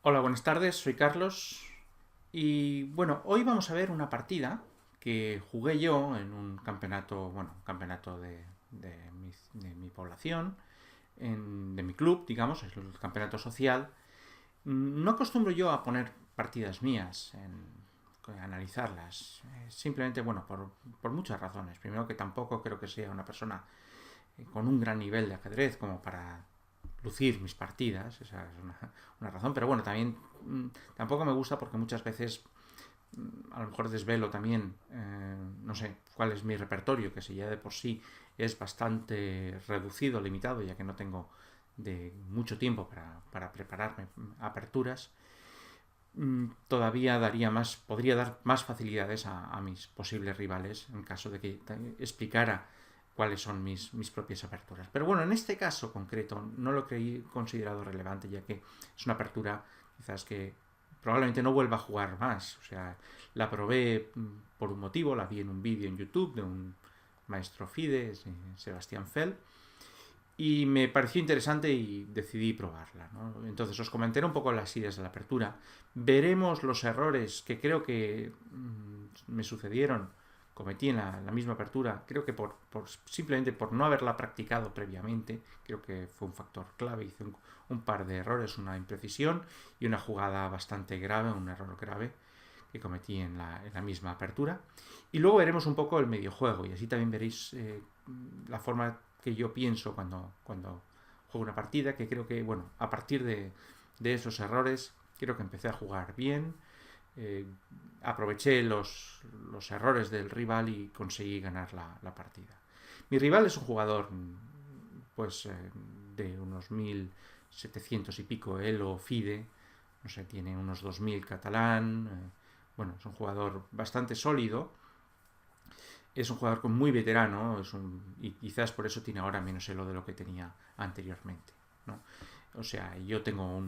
Hola, buenas tardes, soy Carlos y bueno, hoy vamos a ver una partida que jugué yo en un campeonato, un campeonato de mi población, de mi club, digamos, es el campeonato social. No acostumbro yo a poner partidas mías, a analizarlas, simplemente, por muchas razones. Primero que tampoco creo que sea una persona con un gran nivel de ajedrez como para lucir mis partidas, esa es una razón, pero bueno, también tampoco me gusta porque muchas veces a lo mejor desvelo también, no sé, cuál es mi repertorio, que si ya de por sí es bastante reducido, limitado, ya que no tengo de mucho tiempo para prepararme aperturas, todavía podría dar más facilidades a mis posibles rivales en caso de que explicara cuáles son mis propias aperturas. Pero bueno, en este caso concreto no lo he considerado relevante, ya que es una apertura quizás que probablemente no vuelva a jugar más. O sea, la probé por un motivo, la vi en un vídeo en YouTube de un maestro FIDE, Sebastián Fell, y me pareció interesante y decidí probarla, ¿no? Entonces os comentaré un poco las ideas de la apertura. Veremos los errores que creo que me sucedieron, cometí en la misma apertura, creo que simplemente por no haberla practicado previamente, creo que fue un factor clave, hice un par de errores, una imprecisión y una jugada bastante grave, un error grave que cometí en la misma apertura. Y luego veremos un poco el mediojuego y así también veréis la forma que yo pienso cuando juego una partida, que creo que, bueno, a partir de esos errores, creo que empecé a jugar bien, eh, aproveché los errores del rival y conseguí ganar la partida. Mi rival es un jugador, pues, de unos 1700 y pico, Elo FIDE, no sé, tiene unos 2000 catalán, bueno, es un jugador bastante sólido, es un jugador muy veterano, y quizás por eso tiene ahora menos elo de lo que tenía anteriormente, ¿no? O sea, yo tengo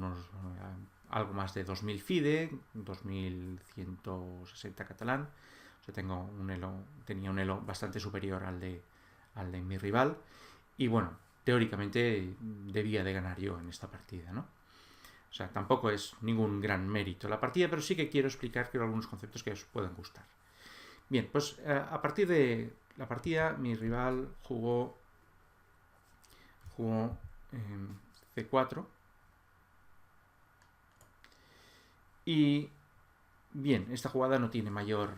algo más de 2000 FIDE, 2160 catalán, o sea, tenía un elo bastante superior al de mi rival, y bueno, teóricamente debía de ganar yo en esta partida, ¿no? O sea, tampoco es ningún gran mérito la partida, pero sí que quiero explicar algunos conceptos que os pueden gustar. Bien, pues a partir de la partida, mi rival jugó C4 y bien, esta jugada no tiene mayor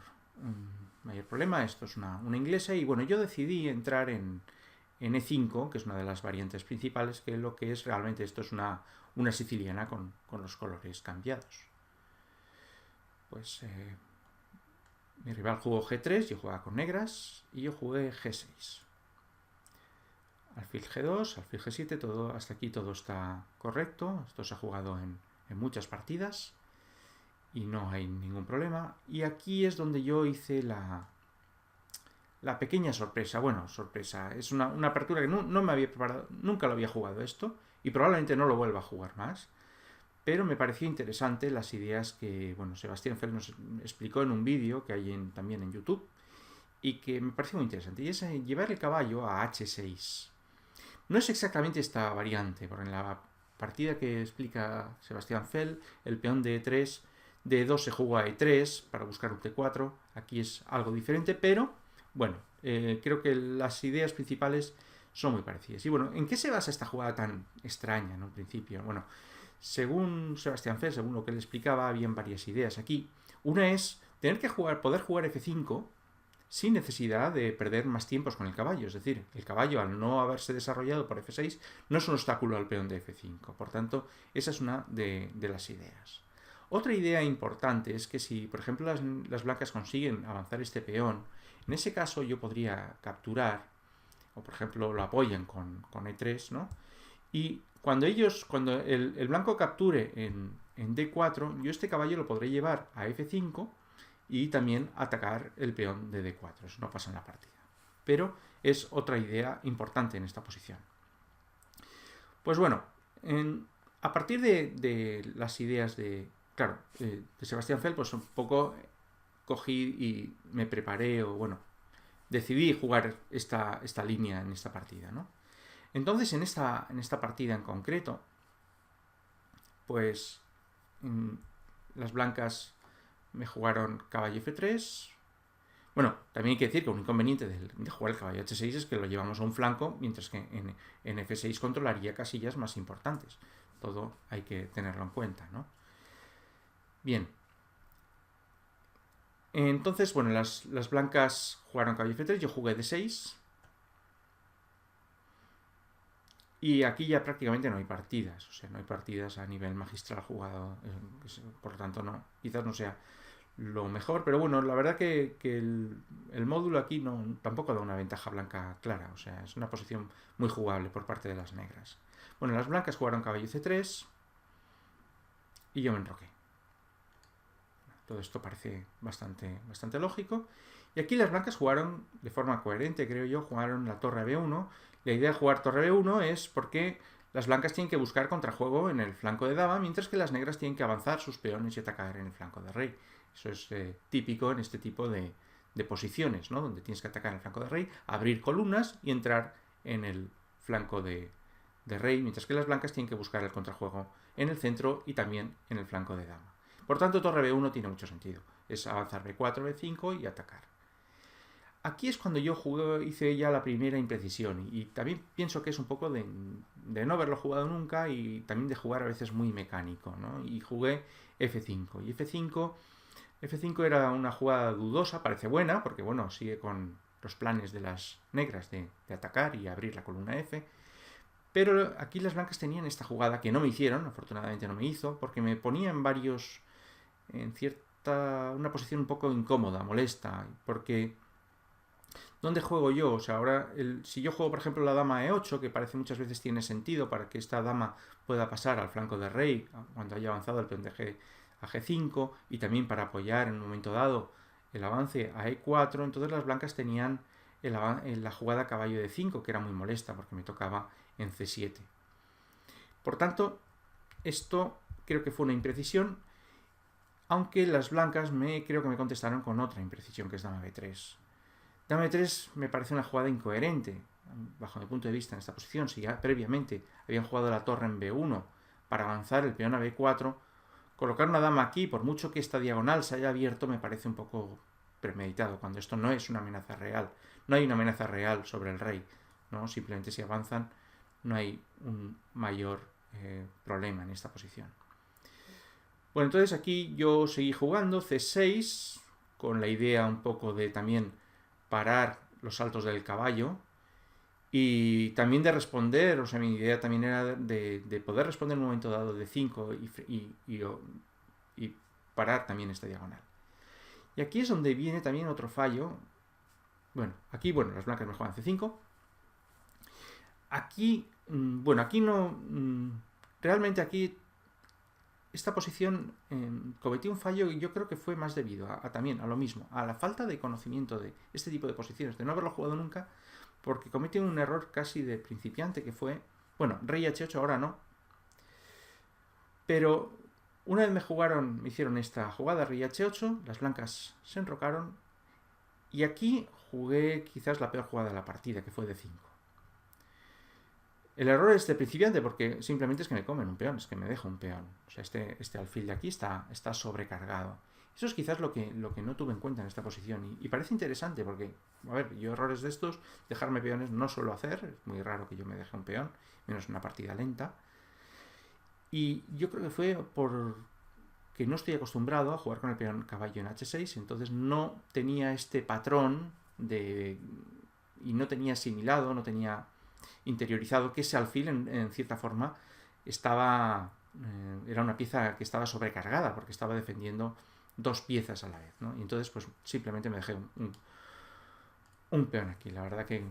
problema, esto es una inglesa y bueno, yo decidí entrar en E5, que es una de las variantes principales, que lo que es realmente esto es una siciliana con los colores cambiados. Pues mi rival jugó G3, yo jugaba con negras y yo jugué G6. Alfil G2, alfil G7, hasta aquí todo está correcto. Esto se ha jugado en muchas partidas y no hay ningún problema. Y aquí es donde yo hice la pequeña sorpresa. Bueno, sorpresa, es una apertura que no me había preparado, nunca lo había jugado esto y probablemente no lo vuelva a jugar más. Pero me pareció interesante las ideas que, bueno, Sebastián Fell nos explicó en un vídeo que hay también en YouTube y que me pareció muy interesante. Y es llevar el caballo a H6. No es exactamente esta variante, porque en la partida que explica Sebastián Fell, el peón de E3, de E2 se juega a E3 para buscar un T4. Aquí es algo diferente, pero bueno, creo que las ideas principales son muy parecidas. Y bueno, ¿en qué se basa esta jugada tan extraña en un principio? Bueno, según Sebastián Fell, según lo que él explicaba, habían varias ideas aquí. Una es tener que poder jugar F5 sin necesidad de perder más tiempos con el caballo. Es decir, el caballo, al no haberse desarrollado por F6, no es un obstáculo al peón de F5. Por tanto, esa es una de las ideas. Otra idea importante es que si, por ejemplo, las blancas consiguen avanzar este peón, en ese caso yo podría capturar, o por ejemplo lo apoyan con E3, ¿no? Y cuando el blanco capture en D4, yo este caballo lo podré llevar a F5 y también atacar el peón de D4. Eso no pasa en la partida. Pero es otra idea importante en esta posición. Pues bueno, a partir de las ideas de Sebastián Fell, pues un poco cogí y me preparé, o bueno, decidí jugar esta línea en esta partida, ¿no? Entonces, en esta partida en concreto, pues las blancas me jugaron caballo F3. Bueno, también hay que decir que un inconveniente de jugar el caballo H6 es que lo llevamos a un flanco, mientras que en F6 controlaría casillas más importantes. Todo hay que tenerlo en cuenta, ¿no? Bien. Entonces, bueno, las blancas jugaron caballo F3, yo jugué D6. Y aquí ya prácticamente no hay partidas, o sea, no hay partidas a nivel magistral jugado, por lo tanto no, quizás no sea lo mejor, pero bueno, la verdad que el módulo aquí tampoco da una ventaja blanca clara, o sea, es una posición muy jugable por parte de las negras. Bueno, las blancas jugaron caballo C3 y yo me enroqué. Todo esto parece bastante lógico. Y aquí las blancas jugaron de forma coherente, creo yo, jugaron la torre B1. La idea de jugar torre B1 es porque las blancas tienen que buscar contrajuego en el flanco de dama, mientras que las negras tienen que avanzar sus peones y atacar en el flanco de rey. Eso es típico en este tipo de posiciones, ¿no? Donde tienes que atacar en el flanco de rey, abrir columnas y entrar en el flanco de rey, mientras que las blancas tienen que buscar el contrajuego en el centro y también en el flanco de dama. Por tanto, torre B1 tiene mucho sentido. Es avanzar B4, B5 y atacar. Aquí es cuando yo hice ya la primera imprecisión y también pienso que es un poco de no haberlo jugado nunca y también de jugar a veces muy mecánico, ¿no? Y jugué F5 y F5 era una jugada dudosa, parece buena, porque bueno, sigue con los planes de las negras de atacar y abrir la columna F, pero aquí las blancas tenían esta jugada que no me hicieron, afortunadamente no me hizo, porque me ponía en una posición un poco incómoda, molesta, porque ¿dónde juego yo? O sea, ahora, si yo juego, por ejemplo, la dama E8, que parece muchas veces tiene sentido para que esta dama pueda pasar al flanco de rey cuando haya avanzado el peón de G a G5 y también para apoyar en un momento dado el avance a E4, entonces las blancas tenían la jugada caballo de 5, que era muy molesta porque me tocaba en C7. Por tanto, esto creo que fue una imprecisión, aunque las blancas creo que me contestaron con otra imprecisión, que es dama B3. Dama B3 me parece una jugada incoherente, bajo mi punto de vista, en esta posición. Si ya previamente habían jugado la torre en B1 para avanzar el peón a B4, colocar una dama aquí, por mucho que esta diagonal se haya abierto, me parece un poco premeditado, cuando esto no es una amenaza real. No hay una amenaza real sobre el rey, ¿no? Simplemente si avanzan no hay un mayor problema en esta posición. Bueno, entonces aquí yo seguí jugando C6 con la idea un poco de también parar los saltos del caballo y también de responder, o sea, mi idea también era de poder responder en un momento dado de 5 y parar también esta diagonal. Y aquí es donde viene también otro fallo. Bueno, aquí, las blancas me juegan C5. Aquí, aquí no... Realmente aquí esta posición cometí un fallo y yo creo que fue más debido también a lo mismo, a la falta de conocimiento de este tipo de posiciones, de no haberlo jugado nunca, porque cometí un error casi de principiante que fue, rey H8 ahora no, pero una vez me hicieron esta jugada rey H8, las blancas se enrocaron y aquí jugué quizás la peor jugada de la partida, que fue D5. El error es de principiante porque simplemente es que me comen un peón, es que me deja un peón. O sea, este alfil de aquí está sobrecargado. Eso es quizás lo que no tuve en cuenta en esta posición. Y parece interesante porque, a ver, yo errores de estos, dejarme peones no suelo hacer. Es muy raro que yo me deje un peón, menos en una partida lenta. Y yo creo que fue por que no estoy acostumbrado a jugar con el peón caballo en H6, entonces no tenía este patrón y no tenía asimilado, no tenía interiorizado que ese alfil en cierta forma era una pieza que estaba sobrecargada porque estaba defendiendo dos piezas a la vez, ¿no? Y entonces pues simplemente me dejé un peón aquí. La verdad que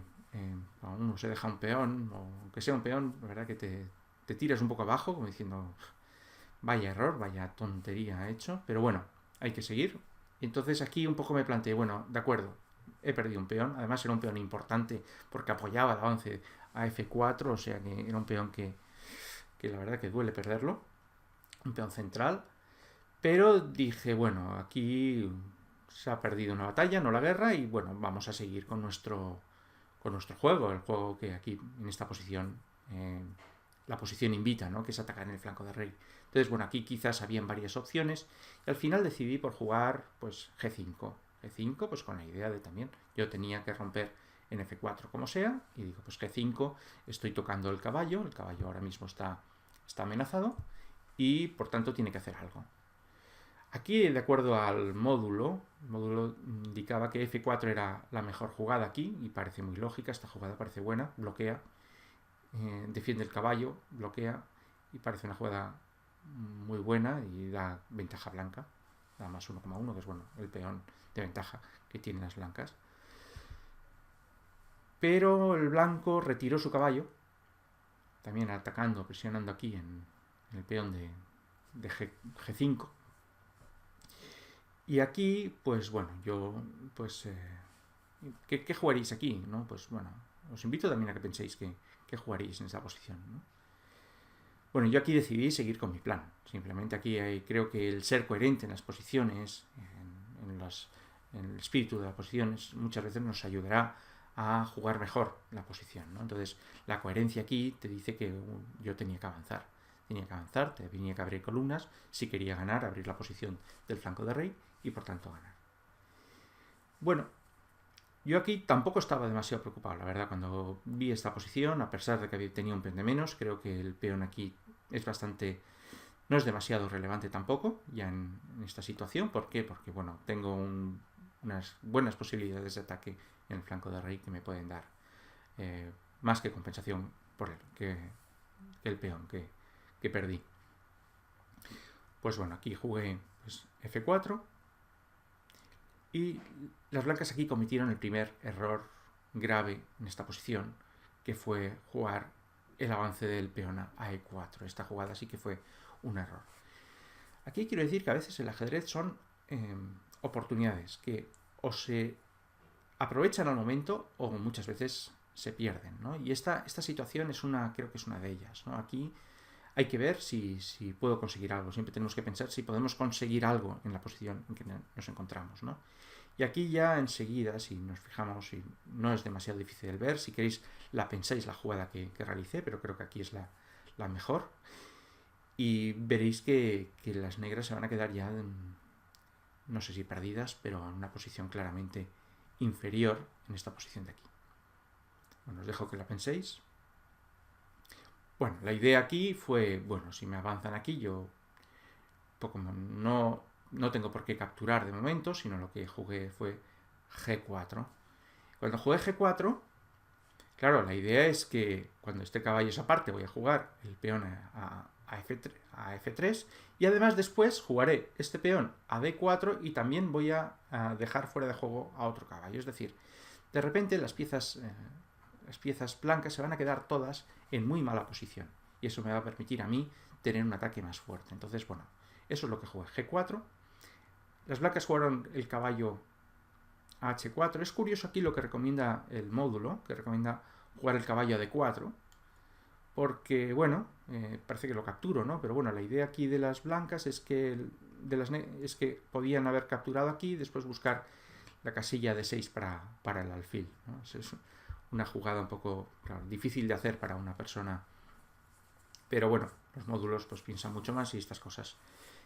uno se deja un peón, o aunque sea un peón, la verdad que te tiras un poco abajo como diciendo vaya error, vaya tontería hecho, pero bueno, hay que seguir. Y entonces aquí un poco me planteé, bueno, de acuerdo, he perdido un peón, además era un peón importante porque apoyaba el avance a F4, o sea que era un peón que la verdad que duele perderlo, un peón central, pero dije, bueno, aquí se ha perdido una batalla, no la guerra, y bueno, vamos a seguir con nuestro juego, el juego que aquí en esta posición la posición invita, ¿no? Que es atacar en el flanco de rey. Entonces, bueno, aquí quizás habían varias opciones y al final decidí por jugar pues G5. G5, pues con la idea de también, yo tenía que romper en F4 como sea, y digo, pues G5, estoy tocando el caballo ahora mismo está amenazado, y por tanto tiene que hacer algo. Aquí, de acuerdo al módulo, el módulo indicaba que F4 era la mejor jugada aquí, y parece muy lógica, esta jugada parece buena, bloquea, defiende el caballo, bloquea, y parece una jugada muy buena y da ventaja blanca, da más 1,1, que es bueno, el peón de ventaja que tienen las blancas. Pero el blanco retiró su caballo, también atacando, presionando aquí en el peón de G5. Y aquí, pues bueno, yo, pues, ¿qué jugaréis aquí? ¿No? Pues bueno, os invito también a que penséis qué jugaréis en esa posición, ¿no? Bueno, yo aquí decidí seguir con mi plan. Simplemente aquí creo que el ser coherente en las posiciones, en el espíritu de las posiciones, muchas veces nos ayudará a jugar mejor la posición, ¿no? Entonces, la coherencia aquí te dice que yo tenía que avanzar. Tenía que abrir columnas si quería ganar, abrir la posición del flanco de rey y por tanto ganar. Bueno, yo aquí tampoco estaba demasiado preocupado, la verdad, cuando vi esta posición, a pesar de que tenía un peón de menos, creo que el peón aquí es bastante, no es demasiado relevante tampoco, ya en esta situación. ¿Por qué? Porque, bueno, tengo unas buenas posibilidades de ataque en el flanco de rey que me pueden dar más que compensación por el peón que perdí. Pues bueno, aquí jugué pues, F4 y las blancas aquí cometieron el primer error grave en esta posición, que fue jugar el avance del peón a E4. Esta jugada sí que fue un error. Aquí quiero decir que a veces el ajedrez son oportunidades que o se aprovechan al momento o muchas veces se pierden, ¿no? Y esta situación creo que es una de ellas, ¿no? Aquí hay que ver si puedo conseguir algo. Siempre tenemos que pensar si podemos conseguir algo en la posición en que nos encontramos, ¿no? Y aquí ya enseguida, si nos fijamos, si no es demasiado difícil de ver, si queréis la pensáis la jugada que realicé, pero creo que aquí es la mejor. Y veréis que las negras se van a quedar ya, no sé si perdidas, pero en una posición claramente inferior en esta posición de aquí. Bueno, os dejo que la penséis. Bueno, la idea aquí fue, bueno, si me avanzan aquí, yo no tengo por qué capturar de momento, sino lo que jugué fue G4. Cuando jugué G4, claro, la idea es que cuando este caballo es aparte voy a jugar el peón a F3 y además después jugaré este peón a D4 y también voy a dejar fuera de juego a otro caballo. Es decir, de repente las piezas blancas se van a quedar todas en muy mala posición y eso me va a permitir a mí tener un ataque más fuerte. Entonces, bueno, eso es lo que jugué. G4. Las blancas jugaron el caballo a H4. Es curioso aquí lo que recomienda el módulo, que recomienda jugar el caballo a D4, porque, bueno, parece que lo capturo, ¿no? Pero bueno, la idea aquí de las blancas es que podían haber capturado aquí y después buscar la casilla de 6 para el alfil, ¿no? Es una jugada un poco, claro, difícil de hacer para una persona, pero bueno, los módulos pues piensan mucho más y estas cosas.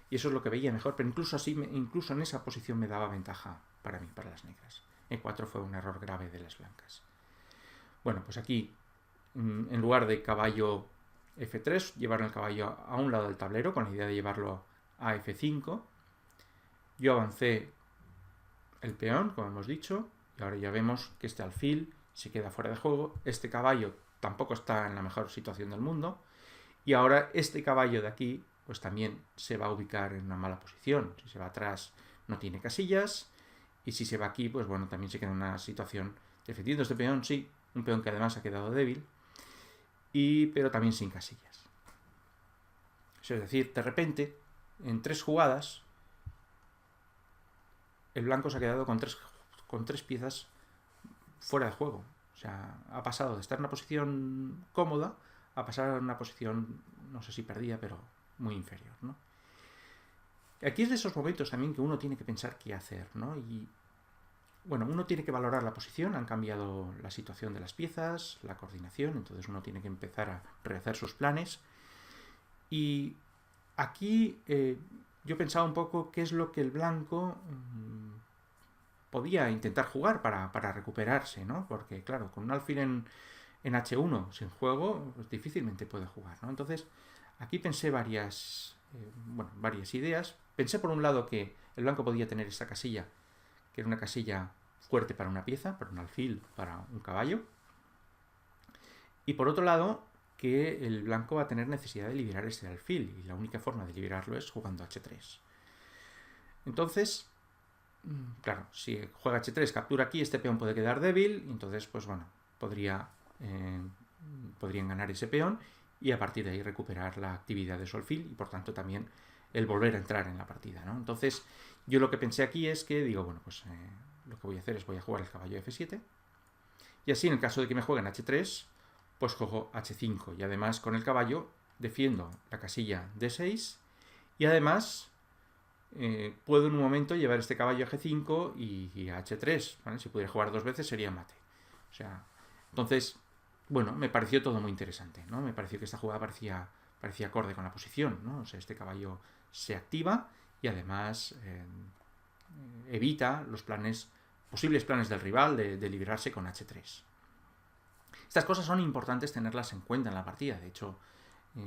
Y eso es lo que veía mejor, pero incluso en esa posición me daba ventaja para mí, para las negras. E4 fue un error grave de las blancas. Bueno, pues aquí, en lugar de caballo F3, llevaron el caballo a un lado del tablero con la idea de llevarlo a F5. Yo avancé el peón, como hemos dicho, y ahora ya vemos que este alfil se queda fuera de juego. Este caballo tampoco está en la mejor situación del mundo. Y ahora este caballo de aquí pues también se va a ubicar en una mala posición. Si se va atrás no tiene casillas y si se va aquí, pues bueno, también se queda en una situación defendiendo este peón, sí, un peón que además ha quedado débil, pero también sin casillas. Es decir, de repente, en 3 jugadas, el blanco se ha quedado con tres piezas fuera de juego. O sea, ha pasado de estar en una posición cómoda a pasar a una posición, no sé si perdida, pero muy inferior, ¿no? Aquí es de esos momentos también que uno tiene que pensar qué hacer, ¿no? Y bueno, uno tiene que valorar la posición, han cambiado la situación de las piezas, la coordinación, entonces uno tiene que empezar a rehacer sus planes. Y aquí yo pensaba un poco qué es lo que el blanco podía intentar jugar para recuperarse, ¿no? Porque, claro, con un alfil en H1 sin juego, pues difícilmente puede jugar, ¿no? Entonces, aquí pensé varias ideas. Pensé, por un lado, que el blanco podía tener esta casilla, que era una casilla fuerte para una pieza, para un alfil, para un caballo. Y por otro lado, que el blanco va a tener necesidad de liberar este alfil, y la única forma de liberarlo es jugando H3. Entonces, claro, si juega H3, captura aquí, este peón puede quedar débil, y entonces, pues bueno, podrían ganar ese peón y a partir de ahí recuperar la actividad de su alfil y por tanto también el volver a entrar en la partida, ¿no? Entonces, yo lo que pensé aquí es que digo, bueno, pues lo que voy a hacer es voy a jugar el caballo F7 y así en el caso de que me jueguen H3, pues juego H5 y además con el caballo defiendo la casilla D6 y además puedo en un momento llevar este caballo a G5 y a H3, ¿vale? Si pudiera jugar 2 veces sería mate. O sea, entonces, bueno, me pareció todo muy interesante, ¿no? Me pareció que esta jugada parecía acorde con la posición, ¿no? O sea, este caballo se activa y además evita los posibles planes del rival de liberarse con H3. Estas cosas son importantes tenerlas en cuenta en la partida. De hecho,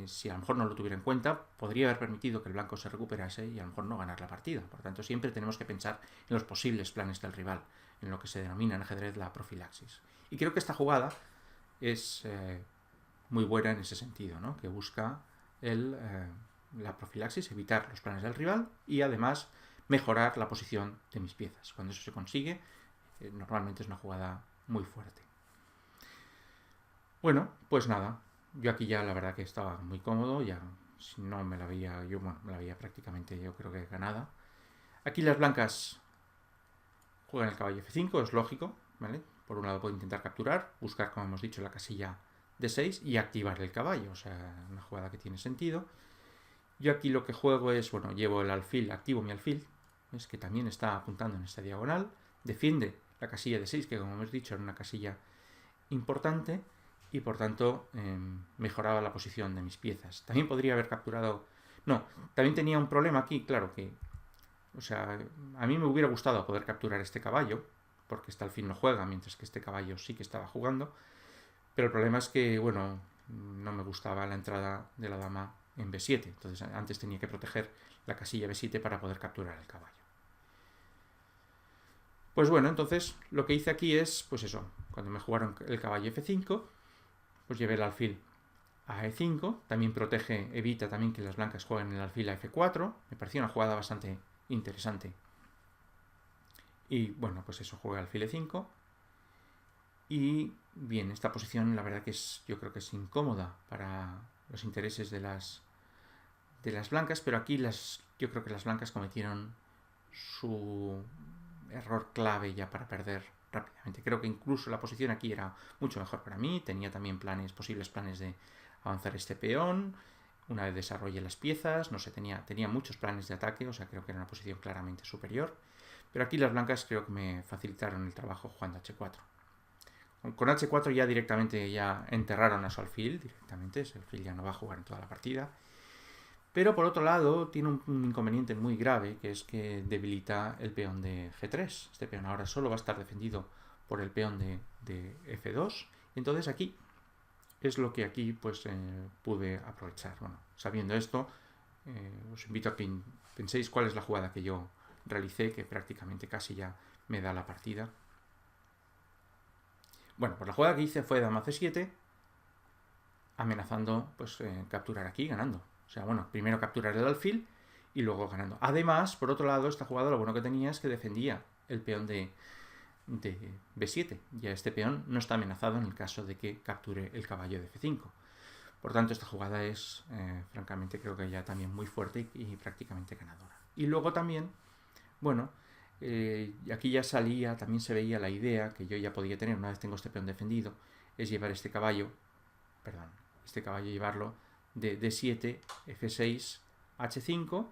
si a lo mejor no lo tuviera en cuenta, podría haber permitido que el blanco se recuperase y a lo mejor no ganar la partida. Por tanto, siempre tenemos que pensar en los posibles planes del rival, en lo que se denomina en ajedrez la profilaxis. Y creo que esta jugada es muy buena en ese sentido, ¿no? Que busca la profilaxis, evitar los planes del rival y además mejorar la posición de mis piezas. Cuando eso se consigue, normalmente es una jugada muy fuerte. Bueno, pues nada, yo aquí ya la verdad que estaba muy cómodo, ya si no me la veía, me la veía prácticamente yo creo que ganada. Aquí las blancas juegan el caballo F5, es lógico, ¿vale? Por un lado puedo intentar capturar, buscar, como hemos dicho, la casilla D6 y activar el caballo, o sea, una jugada que tiene sentido. Yo aquí lo que juego es, bueno, llevo el alfil, activo mi alfil, es que también está apuntando en esta diagonal, defiende la casilla D6, que como hemos dicho era una casilla importante, y por tanto mejoraba la posición de mis piezas. También podría haber capturado... No, también tenía un problema aquí, claro que... O sea, a mí me hubiera gustado poder capturar este caballo, porque este alfil no juega, mientras que este caballo sí que estaba jugando. Pero el problema es que, bueno, no me gustaba la entrada de la dama en B7. Entonces antes tenía que proteger la casilla B7 para poder capturar el caballo. Pues bueno, entonces lo que hice aquí es, pues eso, cuando me jugaron el caballo F5, pues llevé el alfil a E5, también evita también que las blancas jueguen el alfil a F4, me pareció una jugada bastante interesante. Y bueno, pues eso, juega alfil E5. Y bien, esta posición la verdad que yo creo que es incómoda para los intereses de las blancas, pero aquí yo creo que las blancas cometieron su error clave ya para perder rápidamente. Creo que incluso la posición aquí era mucho mejor para mí, tenía también posibles planes de avanzar este peón, una vez desarrolle las piezas, no sé, tenía muchos planes de ataque, o sea, creo que era una posición claramente superior, pero aquí las blancas creo que me facilitaron el trabajo jugando H4. Con H4 ya directamente ya enterraron a su alfil, directamente, ese alfil ya no va a jugar en toda la partida. Pero por otro lado tiene un inconveniente muy grave, que es que debilita el peón de G3. Este peón ahora solo va a estar defendido por el peón de F2. Entonces aquí es lo que aquí pues pude aprovechar. Bueno, sabiendo esto, os invito a que penséis cuál es la jugada que yo realicé, que prácticamente casi ya me da la partida. Bueno, pues la jugada que hice fue dama C7, amenazando pues capturar aquí, ganando. O sea, bueno, primero capturar el alfil y luego ganando. Además, por otro lado, esta jugada lo bueno que tenía es que defendía el peón de B7. Ya este peón no está amenazado en el caso de que capture el caballo de F5. Por tanto, esta jugada es, francamente, creo que ya también muy fuerte y prácticamente ganadora. Y luego también, bueno, aquí ya también se veía la idea que yo ya podía tener una vez tengo este peón defendido, es llevar este caballo llevarlo de D7, F6, H5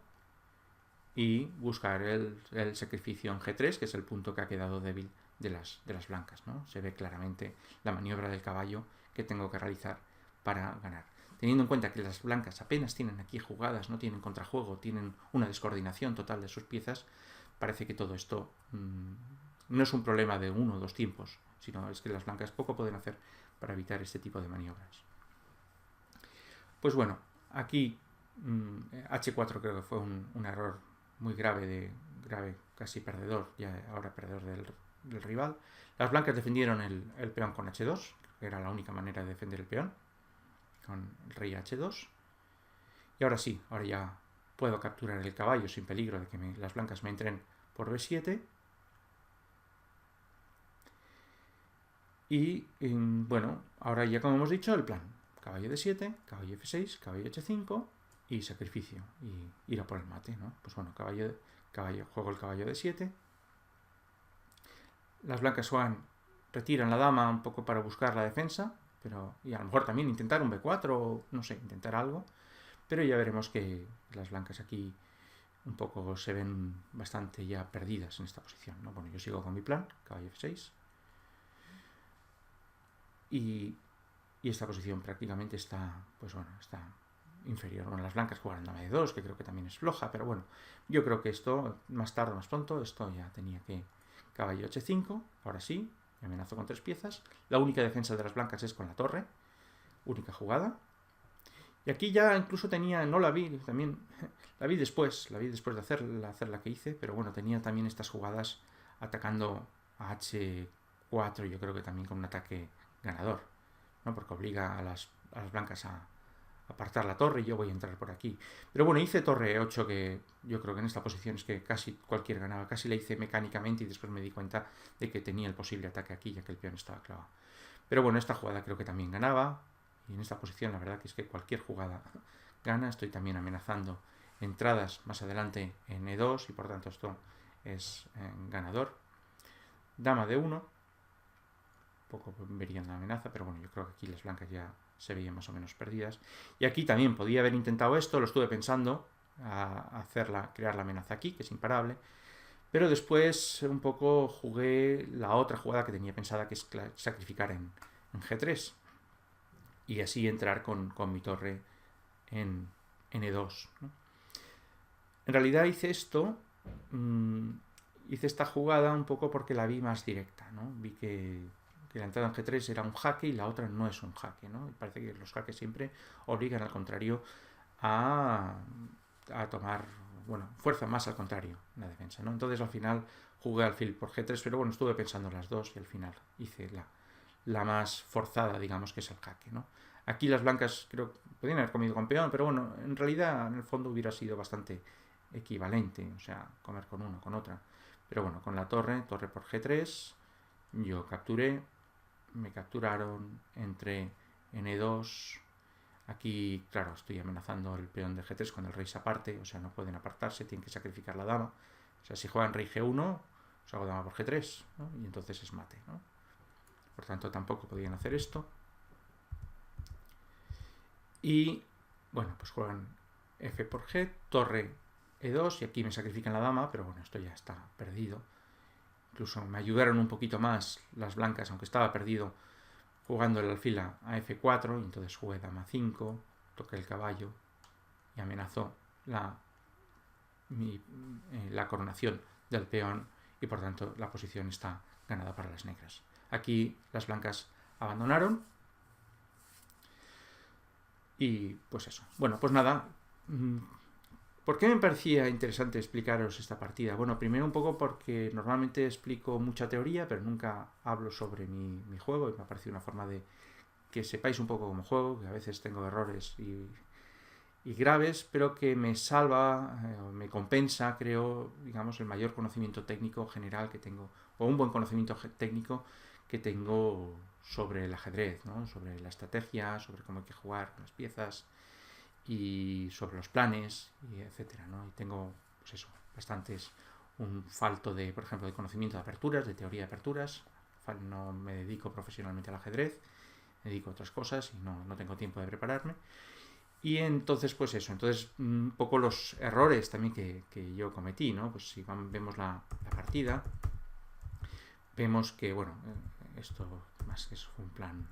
y buscar el sacrificio en G3, que es el punto que ha quedado débil de las blancas, ¿no? Se ve claramente la maniobra del caballo que tengo que realizar para ganar. Teniendo en cuenta que las blancas apenas tienen aquí jugadas, no tienen contrajuego, tienen una descoordinación total de sus piezas, parece que todo esto no es un problema de 1 o 2 tiempos, sino es que las blancas poco pueden hacer para evitar este tipo de maniobras. Pues bueno, aquí H4 creo que fue un error muy grave, casi perdedor, ya ahora perdedor del rival. Las blancas defendieron el peón con H2, que era la única manera de defender el peón, con el rey H2. Y ahora sí, ahora ya puedo capturar el caballo sin peligro de que las blancas me entren por B7. Y bueno, ahora ya como hemos dicho, el plan. Caballo D7, caballo F6, caballo H5 y sacrificio. Y ir a por el mate, ¿no? Pues bueno, juego el caballo D7. Las blancas retiran la dama un poco para buscar la defensa, y a lo mejor también intentar un B4 o no sé, intentar algo. Pero ya veremos que las blancas aquí un poco se ven bastante ya perdidas en esta posición, ¿no? Bueno, yo sigo con mi plan, caballo F6. Y esta posición prácticamente está, pues bueno, está inferior. Bueno, las blancas juegan dama de 2, que creo que también es floja, pero bueno, yo creo que esto, más tarde o más pronto, esto ya tenía que... Caballo H5, ahora sí, me amenazo con 3 piezas. La única defensa de las blancas es con la torre, única jugada. Y aquí ya incluso tenía, no la vi, también la vi después de hacer la que hice, pero bueno, tenía también estas jugadas atacando a H4, yo creo que también con un ataque ganador, ¿no? Porque obliga a las blancas a apartar la torre y yo voy a entrar por aquí. Pero bueno, hice torre 8, que yo creo que en esta posición es que casi cualquier ganaba. Casi la hice mecánicamente y después me di cuenta de que tenía el posible ataque aquí, ya que el peón estaba clavado. Pero bueno, esta jugada creo que también ganaba. Y en esta posición la verdad que es que cualquier jugada gana. Estoy también amenazando entradas más adelante en E2 y por tanto esto es ganador. Dama de 1. Poco verían la amenaza, pero bueno, yo creo que aquí las blancas ya se veían más o menos perdidas. Y aquí también podía haber intentado esto, lo estuve pensando, crear la amenaza aquí, que es imparable. Pero después un poco jugué la otra jugada que tenía pensada, que es sacrificar en G3. Y así entrar con mi torre en E2, ¿no? En realidad hice esto, hice esta jugada un poco porque la vi más directa, ¿no? Vi que la entrada en G3 era un jaque y la otra no es un jaque, ¿no? Y parece que los jaques siempre obligan al contrario a tomar, bueno, fuerza más al contrario en la defensa, ¿no? Entonces al final jugué alfil por G3, pero bueno, estuve pensando las dos y al final hice la más forzada, digamos, que es el jaque, ¿no? Aquí las blancas creo que podrían haber comido con peón, pero bueno, en realidad en el fondo hubiera sido bastante equivalente, o sea, comer con una, con otra. Pero bueno, con la torre por G3, yo capturé, me capturaron, entré en E2. Aquí, claro, estoy amenazando el peón de G3 cuando el rey se aparte, o sea, no pueden apartarse, tienen que sacrificar la dama. O sea, si juegan rey G1, os hago dama por G3, ¿no? Y entonces es mate, ¿no? Por tanto, tampoco podían hacer esto. Y, bueno, pues juegan F por G, torre E2, y aquí me sacrifican la dama, pero bueno, esto ya está perdido. Incluso me ayudaron un poquito más las blancas, aunque estaba perdido, jugando el alfil a F4, y entonces jugué dama 5, toqué el caballo y amenazó la coronación del peón, y por tanto la posición está ganada para las negras. Aquí las blancas abandonaron. Y pues eso. Bueno, pues nada. ¿Por qué me parecía interesante explicaros esta partida? Bueno, primero un poco porque normalmente explico mucha teoría, pero nunca hablo sobre mi juego, y me ha parecido una forma de que sepáis un poco cómo juego, que a veces tengo errores y graves, pero que me salva, me compensa, creo, digamos, el mayor conocimiento técnico general que tengo, o un buen conocimiento técnico que tengo sobre el ajedrez, ¿no? Sobre la estrategia, sobre cómo hay que jugar las piezas y sobre los planes, y etcétera, ¿no? Y tengo, pues eso, un falto de, por ejemplo, de conocimiento de aperturas, de teoría de aperturas. No me dedico profesionalmente al ajedrez, me dedico a otras cosas y no tengo tiempo de prepararme. Y entonces, pues eso, un poco los errores también que yo cometí, ¿no? Pues si vemos la partida, vemos que, bueno, esto más que eso fue un plan.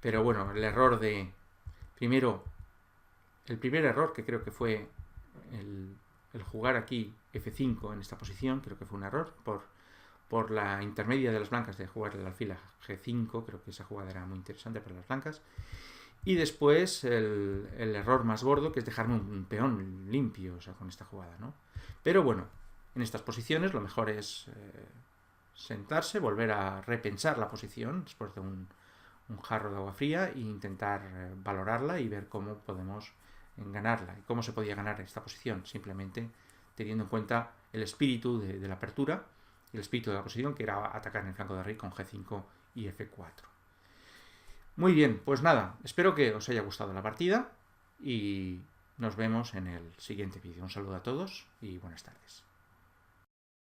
Pero bueno, el error de... Primero, el primer error que creo que fue el jugar aquí F5 en esta posición, creo que fue un error por la intermedia de las blancas de jugar el alfil a G5, creo que esa jugada era muy interesante para las blancas. Y después el error más gordo, que es dejarme un peón limpio, o sea, con esta jugada, ¿no? Pero bueno, en estas posiciones lo mejor es sentarse, volver a repensar la posición después de un jarro de agua fría e intentar valorarla y ver cómo podemos ganarla. ¿Y cómo se podía ganar esta posición? Simplemente teniendo en cuenta el espíritu de la apertura, el espíritu de la posición, que era atacar en el flanco de rey con G5 y F4. Muy bien, pues nada, espero que os haya gustado la partida y nos vemos en el siguiente vídeo. Un saludo a todos y buenas tardes.